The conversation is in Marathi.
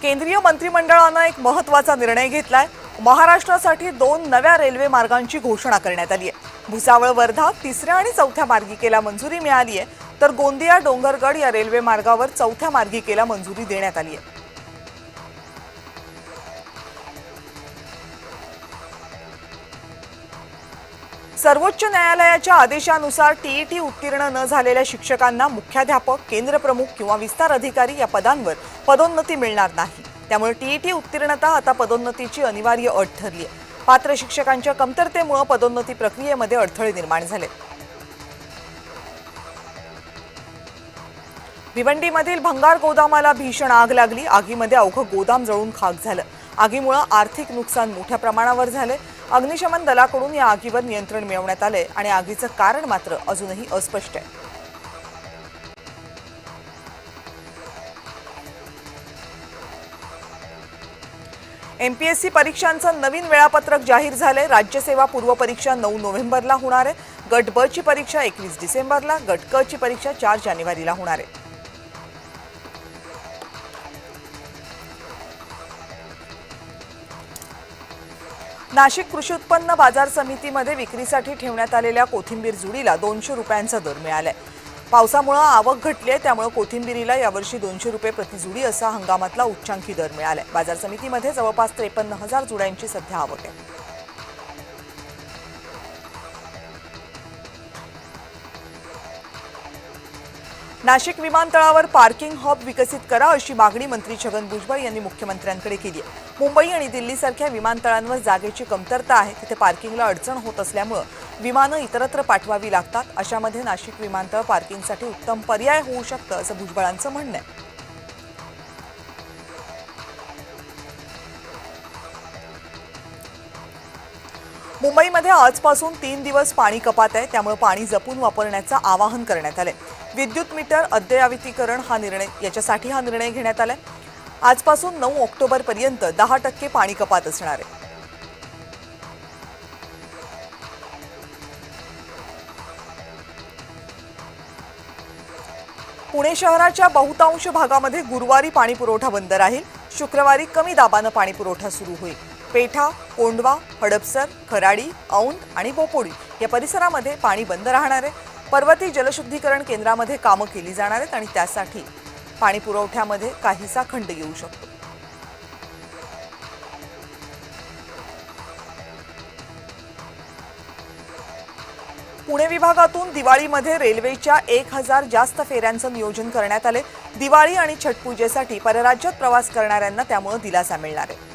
केंद्रीय मंत्रिमंडळाने एक महत्त्वाचा निर्णय घेतलाय। महाराष्ट्रासाठी 2 नव्या रेल्वे मार्गांची घोषणा करण्यात आली आहे। भुसावळ वर्धा तिसऱ्या आणि चौथ्या मार्गिकेला मंजुरी मिळाली आहे, तर गोंदिया डोंगरगड या रेल्वे मार्गावर चौथ्या मार्गिकेला मंजुरी देण्यात आली आहे। सर्वोच्च न्यायालयाच्या आदेशानुसार टीईटी उत्तीर्ण न झालेल्या शिक्षकांना मुख्याध्यापक, केंद्रप्रमुख किंवा विस्तार अधिकारी या पदांवर पदोन्नती मिळणार नाही। त्यामुळे टीईटी उत्तीर्णता आता पदोन्नतीची अनिवार्य अट ठरली आहे। पात्र शिक्षकांच्या कमतरतेमुळे पदोन्नती प्रक्रियेमध्ये अडथळे निर्माण झाले। भिवंडीमधील भंगार गोदामाला भीषण आग लागली। आगीमध्ये अवघं गोदाम जळून खाक झालं। आगीमुळे आर्थिक नुकसान मोठ्या प्रमाणावर झाले। अग्निशमन दलाकडून या आगीवर नियंत्रण मिळवण्यात आले आणि आगीचं कारण मात्र अजूनही अस्पष्ट आहे। एमपीएससी परीक्षांचं नवीन वेळापत्रक जाहीर झाले। राज्यसेवा पूर्व परीक्षा 9 नोव्हेंबरला होणार आहे। गट ब ची परीक्षा 21 डिसेंबरला, गट क ची परीक्षा 4 जानेवारीला होणार आहे। नाशिक कृषी उत्पन्न बाजार समितीमध्ये विक्रीसाठी ठेवण्यात आलेल्या कोथिंबीर जुडीला 200 रुपयांचा दर मिळालाय। पावसामुळे आवक घटली आहे, त्यामुळे कोथिंबीरीला यावर्षी 200 रुपये प्रति जुडी असा हंगामातला उच्चांकी दर मिळालाय। बाजार समितीमध्ये जवळपास 53,000 जुड्यांची सध्या आवक आहे। नाशिक विमानतळावर पार्किंग हब विकसित करा अशी मागणी मंत्री छगन भुजबळ यांनी मुख्यमंत्र्यांकडे केली आहे। मुंबई आणि दिल्लीसारख्या विमानतळांवर जागेची कमतरता आहे, तिथे पार्किंगला अडचण होत असल्यामुळे विमानं इतरत्र पाठवावी लागतात। अशामध्ये नाशिक विमानतळ पार्किंगसाठी उत्तम पर्याय होऊ शकतं असं भुजबळांचं म्हणणं आहे। मुंबईमध्ये आजपासून 3 दिवस पाणी कपात आहे, त्यामुळे पाणी जपून वापरण्याचं आवाहन करण्यात आलंय। विद्युत मीटर अद्ययावतीकरण हा निर्णय घेण्यात आलाय। आजपासून 9 ऑक्टोबर पर्यंत 10% पाणी कपात असणार आहे। पुणे शहराच्या बहुतांश भागामध्ये गुरुवारी पाणी पुरवठा बंद राहील। शुक्रवारी कमी दाबानं पाणी पुरवठा सुरू होईल। पेठा, कोंढवा, हडपसर, खराडी, औंध आणि बोपोडी या परिसरामध्ये पाणी बंद राहणार आहे। पर्वती जलशुद्धीकरण केंद्रामध्ये कामं केली जाणार आहेत आणि त्यासाठी पाणी पुरवठ्यामध्ये काहीसा खंड येऊ शकतो। पुणे विभागातून दिवाळीमध्ये रेल्वेच्या 1000 जास्त फेऱ्यांचं नियोजन करण्यात आले। दिवाळी आणि छठ पूजेसाठी परराज्यात प्रवास करणाऱ्यांना त्यामुळे दिलासा मिळणार आहे।